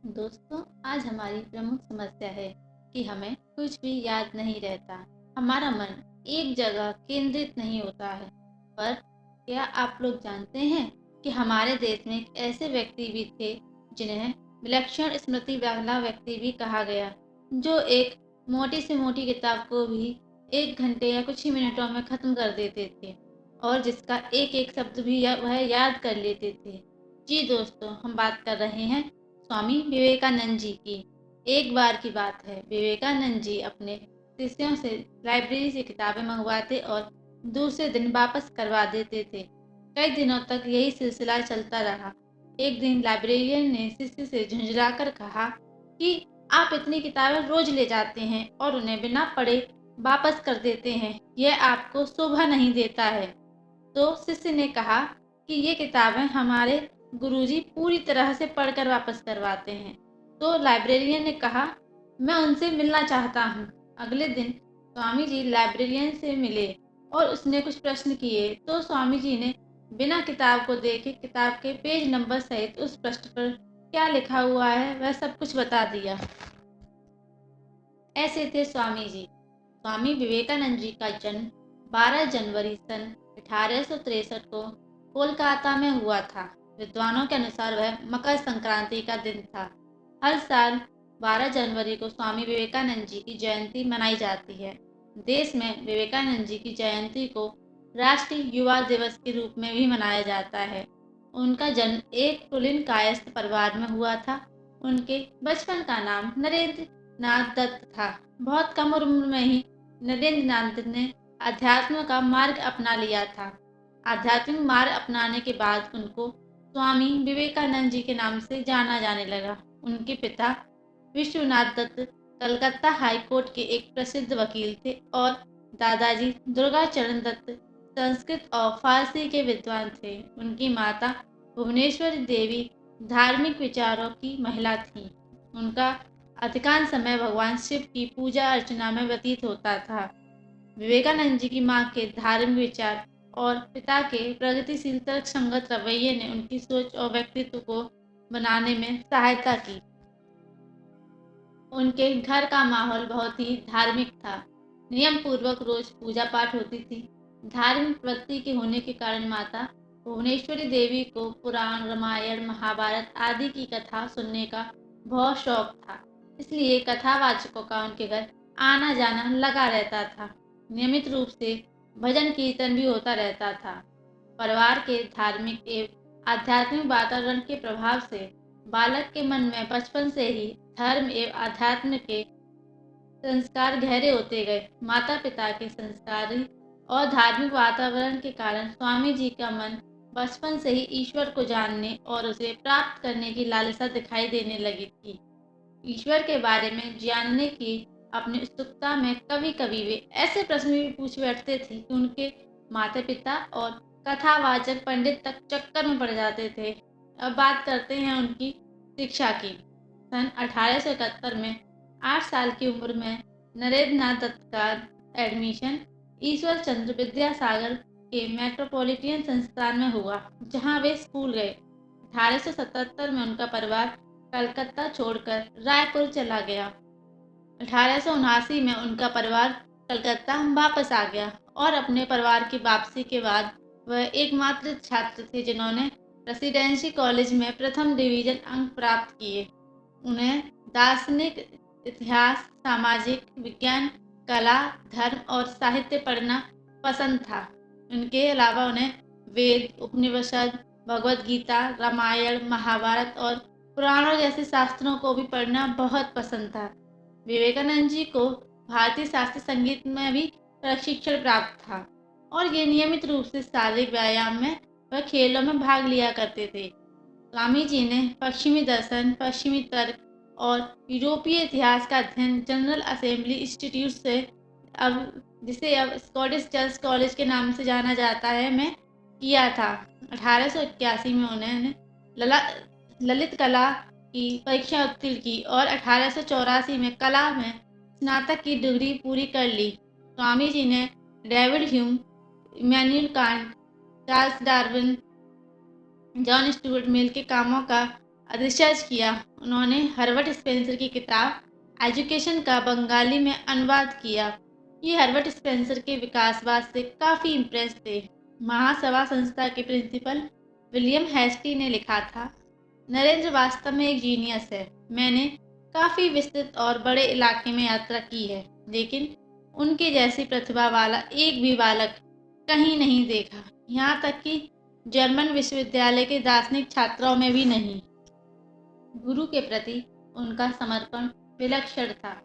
दोस्तों, आज हमारी प्रमुख समस्या है कि हमें कुछ भी याद नहीं रहता। हमारा मन एक जगह केंद्रित नहीं होता है। पर क्या आप लोग जानते हैं कि हमारे देश में एक ऐसे व्यक्ति भी थे जिन्हें विलक्षण स्मृति वाला व्यक्ति भी कहा गया, जो एक मोटी से मोटी किताब को भी 1 घंटे या कुछ ही मिनटों में खत्म कर देते थे और जिसका एक एक शब्द भी वह याद कर लेते थे। जी दोस्तों, हम बात कर रहे हैं स्वामी विवेकानंद जी की। एक बार की बात है, विवेकानंद जी अपने शिष्यों से लाइब्रेरी से किताबें मंगवाते और दूसरे दिन वापस करवा देते थे। कई दिनों तक यही सिलसिला चलता रहा। एक दिन लाइब्रेरियन ने शिष्य से झुंझलाकर कहा कि आप इतनी किताबें रोज ले जाते हैं और उन्हें बिना पढ़े वापस कर देते हैं, यह आपको शोभा नहीं देता है। तो शिष्य ने कहा कि ये किताबें हमारे गुरुजी पूरी तरह से पढ़कर वापस करवाते हैं। तो लाइब्रेरियन ने कहा, मैं उनसे मिलना चाहता हूँ। अगले दिन स्वामी जी लाइब्रेरियन से मिले और उसने कुछ प्रश्न किए तो स्वामी जी ने बिना किताब को देखे किताब के पेज नंबर सहित उस पृष्ठ पर क्या लिखा हुआ है वह सब कुछ बता दिया। ऐसे थे स्वामी जी। स्वामी विवेकानंद जी का जन्म 12 जनवरी सन 1863 को कोलकाता में हुआ था। विद्वानों के अनुसार वह मकर संक्रांति का दिन था। हर साल 12 जनवरी को स्वामी विवेकानंद जी की जयंती मनाई जाती है। देश में विवेकानंद जी की जयंती को राष्ट्रीय युवा दिवस के रूप में भी मनाया जाता है। उनका जन्म एक कुलीन कायस्थ परिवार में हुआ था। उनके बचपन का नाम नरेंद्र नाथ दत्त था। बहुत कम उम्र में ही नरेंद्र नाथ ने अध्यात्म का मार्ग अपना लिया था। आध्यात्मिक मार्ग अपनाने के बाद उनको स्वामी विवेकानंद जी के नाम से जाना जाने लगा। उनके पिता विश्वनाथ दत्त कलकत्ता हाई कोर्ट के एक प्रसिद्ध वकील थे और दादाजी दुर्गाचरण दत्त संस्कृत और फारसी के विद्वान थे। उनकी माता भुवनेश्वरी देवी धार्मिक विचारों की महिला थी। उनका अधिकांश समय भगवान शिव की पूजा अर्चना में व्यतीत होता था। विवेकानंद जी की मां के धार्मिक विचार और पिता के प्रगतिशील तर्क संगत रवैये ने उनकी सोच और व्यक्तित्व को बनाने में सहायता की। उनके घर का माहौल बहुत ही धार्मिक था। नियम पूर्वक रोज पूजा पाठ होती थी। धार्मिक वृत्ति के होने के कारण माता भुवनेश्वरी देवी को पुराण, रामायण, महाभारत आदि की कथा सुनने का बहुत शौक था। इसलिए कथावाचकों का उनके घर आना जाना लगा रहता था। नियमित रूप से भजन कीर्तन भी होता रहता था। परिवार के धार्मिक एवं आध्यात्मिक वातावरण के प्रभाव से बालक के मन में बचपन से ही धर्म एवं आध्यात्म के संस्कार गहरे होते गए। माता पिता के संस्कारी और धार्मिक वातावरण के कारण स्वामी जी का मन बचपन से ही ईश्वर को जानने और उसे प्राप्त करने की लालसा दिखाई देने लगी थी। ईश्वर के बारे में जानने की अपनी उत्सुकता में कभी कभी वे ऐसे प्रश्न भी पूछ बैठते थे कि उनके माता पिता और कथावाचक पंडित तक चक्कर में पड़ जाते थे। अब बात करते हैं उनकी शिक्षा की। सन 1871 में 8 साल की उम्र में नरेंद्र नाथ दत्त का एडमिशन ईश्वर चंद्र विद्यासागर के मेट्रोपॉलिटन संस्थान में हुआ, जहां वे स्कूल गए। 1877 में उनका परिवार कलकत्ता छोड़कर रायपुर चला गया। 1879 में उनका परिवार कलकत्ता वापस आ गया और अपने परिवार की वापसी के बाद वह एकमात्र छात्र थे जिन्होंने प्रेसिडेंसी कॉलेज में प्रथम डिवीजन अंक प्राप्त किए। उन्हें दार्शनिक, इतिहास, सामाजिक विज्ञान, कला, धर्म और साहित्य पढ़ना पसंद था। इनके अलावा उन्हें वेद, उपनिषद, भगवद गीता, रामायण, महाभारत और पुराणों जैसे शास्त्रों को भी पढ़ना बहुत पसंद था। विवेकानंद जी को भारतीय शास्त्रीय संगीत में भी प्रशिक्षण प्राप्त था और ये नियमित रूप से शारीरिक व्यायाम में व खेलों में भाग लिया करते थे। स्वामी जी ने पश्चिमी दर्शन, पश्चिमी तर्क और यूरोपीय इतिहास का अध्ययन जनरल असेंबली इंस्टीट्यूट से, जिसे अब स्कॉटिश चर्च कॉलेज के नाम से जाना जाता है, में किया था। 1881 में उन्होंने ललित कला की परीक्षा उत्तीर्ण की और 1884 में कला में स्नातक की डिग्री पूरी कर ली। स्वामी जी ने David Hume, Immanuel Kant, Charles Darwin, John Stuart Mill के कामों का रिसर्च किया। उन्होंने हर्बर्ट स्पेंसर की किताब एजुकेशन का बंगाली में अनुवाद किया। ये हर्बर्ट स्पेंसर के विकासवाद से काफ़ी इम्प्रेस थे। महासभा संस्था के प्रिंसिपल विलियम हेस्टी ने लिखा था, नरेंद्र वास्तव में एक जीनियस है। मैंने काफ़ी विस्तृत और बड़े इलाके में यात्रा की है, लेकिन उनके जैसी प्रतिभा वाला एक भी बालक कहीं नहीं देखा, यहाँ तक कि जर्मन विश्वविद्यालय के दार्शनिक छात्रों में भी नहीं। गुरु के प्रति उनका समर्पण विलक्षण था।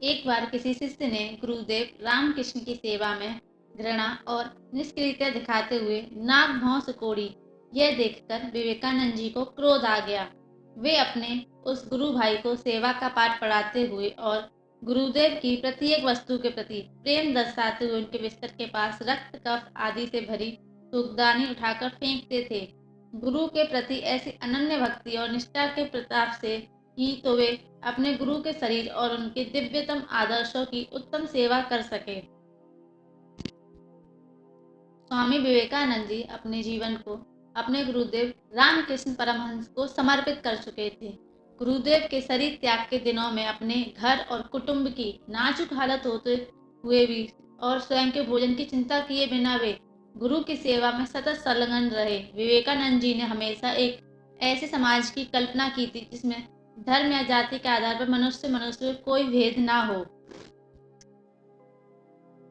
एक बार किसी शिष्य ने गुरुदेव रामकृष्ण की सेवा में घृणा और निष्क्रियता दिखाते हुए नाक भौं सिकोड़ी। यह देखकर विवेकानंद जी को क्रोध आ गया। वे अपने उस गुरु भाई को सेवा का पाठ पढ़ाते हुए और गुरुदेव की प्रत्येक वस्तु के प्रति प्रेम दर्शाते हुए उनके बिस्तर के पास रक्त, कफ आदि से भरी सूगदानी उठाकर फेंकते थे। गुरु के प्रति ऐसी अनन्य भक्ति और निष्ठा के प्रताप से ही तो वे अपने गुरु के शरीर और उनके दिव्यतम आदर्शों की उत्तम सेवा कर सके। स्वामी विवेकानंद जी अपने जीवन को अपने गुरुदेव रामकृष्ण परमहंस को समर्पित कर चुके थे। गुरुदेव के शरीर त्याग के दिनों में अपने घर और कुटुंब की नाजुक हालत होते हुए भी और स्वयं के भोजन की चिंता किए बिना वे गुरु की सेवा में सतत संलग्न रहे। विवेकानंद जी ने हमेशा एक ऐसे समाज की कल्पना की थी जिसमें धर्म या जाति के आधार पर मनुष्य में कोई भेद ना हो।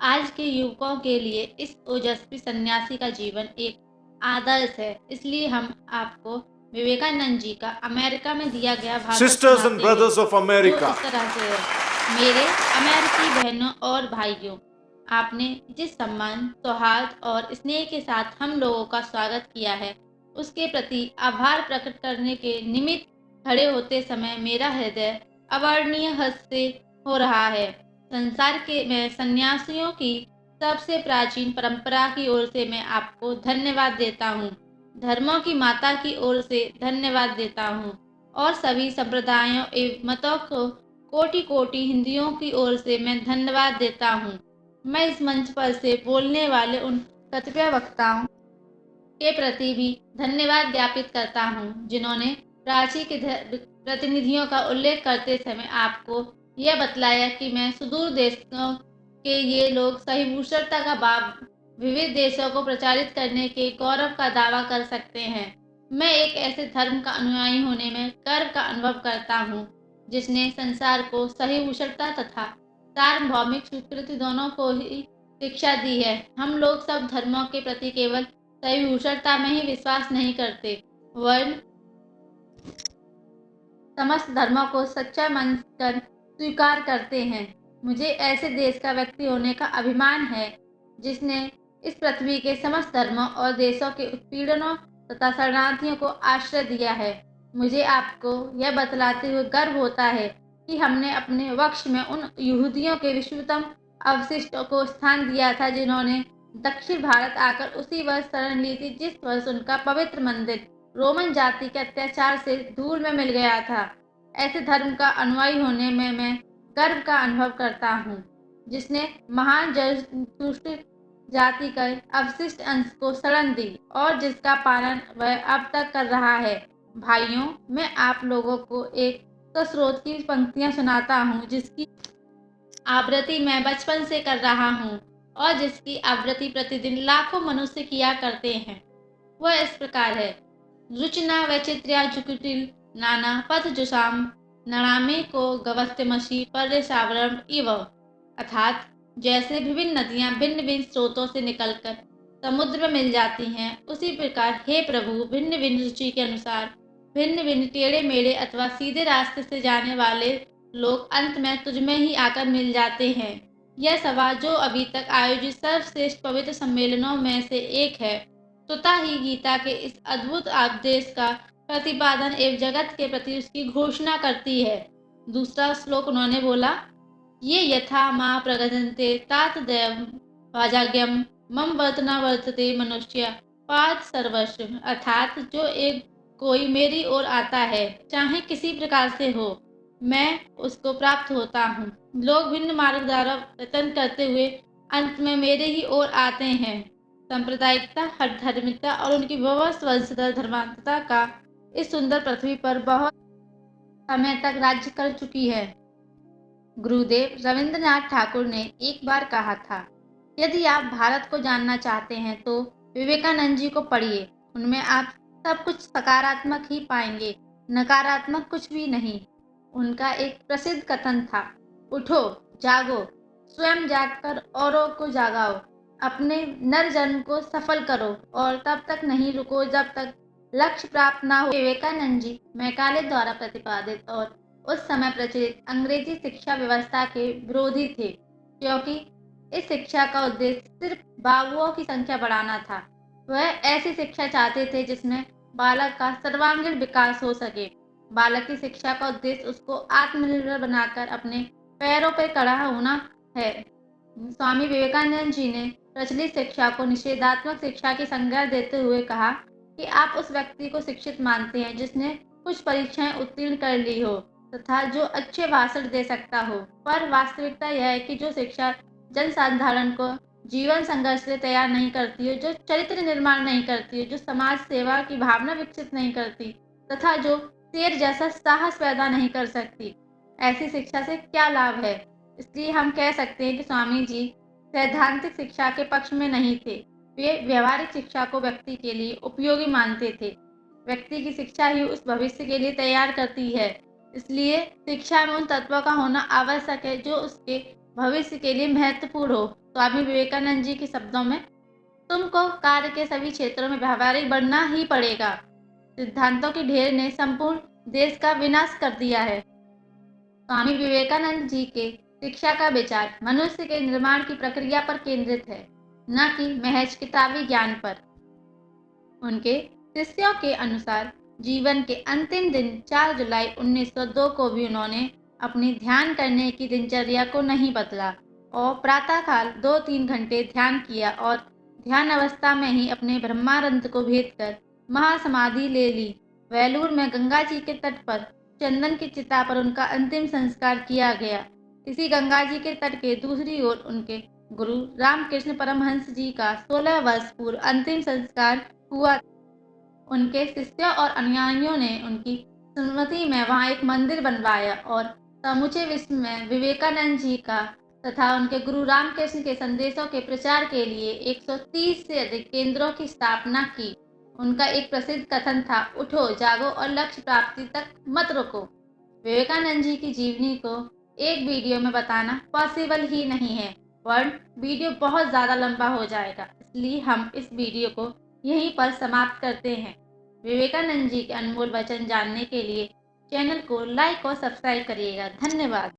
आज के युवकों के लिए इस ओजस्वी सन्यासी का जीवन एक आदर्श है। इसलिए हम आपको विवेकानंद जी का अमेरिका में दिया गया भाषण Sisters and सुनाते brothers हैं, of America, जो इस तरह से है। मेरे अमेरिकी बहनों और भाइयों, आपने जिस सम्मान, सौहार्द और स्नेह के साथ हम लोगों का स्वागत किया है, उसके प्रति आभार प्रकट करने के निमित्त खड़े होते समय मेरा हृदय अवर्णनीय हर्ष से हो रहा है। संसार के में सन्यासियों की सबसे प्राचीन परंपरा की ओर से मैं आपको धन्यवाद देता हूँ। धर्मों की माता की ओर से धन्यवाद देता हूँ और सभी संप्रदायों एवं मतों को कोटि कोटि हिंदियों की ओर से मैं धन्यवाद देता हूँ। मैं इस मंच पर से बोलने वाले उन कतिपय वक्ताओं के प्रति भी धन्यवाद ज्ञापित करता हूँ, जिन्होंने प्राची के प्रतिनिधियों का उल्लेख करते समय आपको यह बतलाया कि मैं सुदूर देशों के ये लोग सहिष्णुता का भाव विविध देशों को प्रचारित करने के गौरव का दावा कर सकते हैं। मैं एक ऐसे धर्म का अनुयायी होने में गर्व का अनुभव करता हूँ, जिसने संसार को सहिष्णुता तथा सार्वभौमिक स्वीकृति दोनों को ही शिक्षा दी है। हम लोग सब धर्मों के प्रति केवल सहिष्णुता में ही विश्वास नहीं करते, वरन समस्त धर्मों को सच्चा मानकर स्वीकार करते हैं। मुझे ऐसे देश का व्यक्ति होने का अभिमान है जिसने इस पृथ्वी के समस्त धर्मों और देशों के उत्पीड़नों तथा शरणार्थियों को आश्रय दिया है। मुझे आपको यह बतलाते हुए गर्व होता है कि हमने अपने वक्ष में उन यहूदियों के विश्वतम अवशिष्टों को स्थान दिया था जिन्होंने दक्षिण भारत आकर उसी वर्ष शरण ली थी जिस वर्ष उनका पवित्र मंदिर रोमन जाति के अत्याचार से धूल में मिल गया था। ऐसे धर्म का अनुयायी होने में मैं गर्व का अनुभव करता हूँ, जिसने महान जरथुस्त्र जाति के अवशिष्ट अंश को शरण दी और जिसका पालन वह अब तक कर रहा है। भाइयों, मैं आप लोगों को एक स्रोत की पंक्तियां सुनाता हूँ जिसकी आवृत्ति मैं बचपन से कर रहा हूँ और जिसकी आवृत्ति प्रतिदिन लाखों मनुष्य किया करते हैं। वह इस प्रकार है, रुचना वैचित्र्या जुकुटिल नाना पथ जुसाम नणामे को गवस्त्यमसी पर्यसावरण इव। अर्थात जैसे विभिन्न नदियां भिन्न भिन्न स्रोतों से निकलकर समुद्र में मिल जाती हैं, उसी प्रकार हे प्रभु भिन्न भिन्न रुचि के अनुसार भिन्न भिन्न टेढ़े मेढ़े अथवा सीधे रास्ते से जाने वाले लोग अंत में तुझमें ही आकर मिल जाते हैं। यह सभा जो अभी तक आयोजित सर्वश्रेष्ठ पवित्र सम्मेलनों में से एक है, स्वतः ही गीता के इस अद्भुत आदेश का प्रतिपादन एवं जगत के प्रति उसकी घोषणा करती है। दूसरा श्लोक उन्होंने बोला, ये यथा माँ प्रगदन्ते तात दैव वाजाज्ञम मम वर्तना वर्तते मनुष्य पाद सर्वस्व। अर्थात जो एक कोई मेरी ओर आता है, चाहे किसी प्रकार से हो, मैं उसको प्राप्त होता हूँ। लोग भिन्न मार्ग द्वारा यत्न करते हुए अंत में मेरे ही ओर आते हैं। सांप्रदायिकता, हठधर्मिता और उनकी वंशधर धर्मांतता का इस सुंदर पृथ्वी पर बहुत समय तक राज्य कर चुकी है। गुरुदेव रविंद्रनाथ ठाकुर ने एक बार कहा था, यदि आप भारत को जानना चाहते हैं तो विवेकानंद जी को पढ़िए। उनमें आप सब कुछ सकारात्मक ही पाएंगे, नकारात्मक कुछ भी नहीं। उनका एक प्रसिद्ध कथन था, उठो, जागो, स्वयं जागकर औरों को जागाओ, अपने नर जन्म को सफल करो और तब तक नहीं रुको जब तक लक्ष्य प्राप्त ना हो। विवेकानंद जी मैकाले द्वारा प्रतिपादित और उस समय प्रचलित अंग्रेजी शिक्षा व्यवस्था के विरोधी थे, क्योंकि इस शिक्षा का उद्देश्य सिर्फ बाबुओं की संख्या बढ़ाना था। वह ऐसी शिक्षा चाहते थे जिसमें बालक का सर्वांगीण विकास हो सके। बालक की शिक्षा का उद्देश्य उसको आत्मनिर्भर बनाकर अपने पैरों पर खड़ा होना है। स्वामी विवेकानंद जी ने प्रचलित शिक्षा को निषेधात्मक शिक्षा की संज्ञा देते हुए कहा कि आप उस व्यक्ति को शिक्षित मानते हैं जिसने कुछ परीक्षाएं उत्तीर्ण कर ली हो तथा जो अच्छे भाषण दे सकता हो, पर वास्तविकता यह है कि जो शिक्षा जनसाधारण को जीवन संघर्ष से तैयार नहीं करती है, जो चरित्र निर्माण नहीं करती है, जो समाज सेवा की भावना विकसित नहीं करती तथा जो शेर जैसा साहस पैदा नहीं कर सकती, ऐसी शिक्षा से क्या लाभ है। इसलिए हम कह सकते हैं कि स्वामी जी सैद्धांतिक शिक्षा के पक्ष में नहीं थे। वे व्यवहारिक शिक्षा को व्यक्ति के लिए उपयोगी मानते थे। व्यक्ति की शिक्षा ही उस भविष्य के लिए तैयार करती है। इसलिए शिक्षा में उन तत्वों का होना आवश्यक है जो उसके भविष्य के लिए महत्वपूर्ण हो। स्वामी विवेकानंद जी के शब्दों में, तुमको कार्य के सभी क्षेत्रों में व्यवहारिक बनना ही पड़ेगा। सिद्धांतों के ढेर ने संपूर्ण देश का विनाश कर दिया है। स्वामी विवेकानंद जी के शिक्षा का विचार मनुष्य के निर्माण की प्रक्रिया पर केंद्रित है, न कि महज किताबी ज्ञान पर। उनके शिष्यों के अनुसार जीवन के अंतिम दिन 4 जुलाई 1902 को भी उन्होंने अपनी ध्यान करने की दिनचर्या को नहीं बदला और प्रातःकाल 2-3 घंटे ध्यान किया और ध्यान अवस्था में ही अपने ब्रह्मानंद को भेद कर महासमाधि ले ली। वेलूर में गंगा जी के तट पर चंदन की चिता पर उनका अंतिम संस्कार किया गया। इसी गंगा जी के तट के दूसरी ओर उनके गुरु रामकृष्ण परमहंस जी का 16 वर्ष पूर्व अंतिम संस्कार हुआ। उनके शिष्यों और अनुयायियों ने उनकी स्मृति में वहां एक मंदिर बनवाया और समूचे विश्व में विवेकानंद जी का तथा उनके गुरु रामकृष्ण के संदेशों के प्रचार के लिए 130 से अधिक केंद्रों की स्थापना की। उनका एक प्रसिद्ध कथन था, उठो, जागो और लक्ष्य प्राप्ति तक मत रुको। विवेकानंद जी की जीवनी को एक वीडियो में बताना पॉसिबल ही नहीं है, वरना वीडियो बहुत ज़्यादा लंबा हो जाएगा। इसलिए हम इस वीडियो को यहीं पर समाप्त करते हैं। विवेकानंद जी के अनमोल वचन जानने के लिए चैनल को लाइक और सब्सक्राइब करिएगा। धन्यवाद।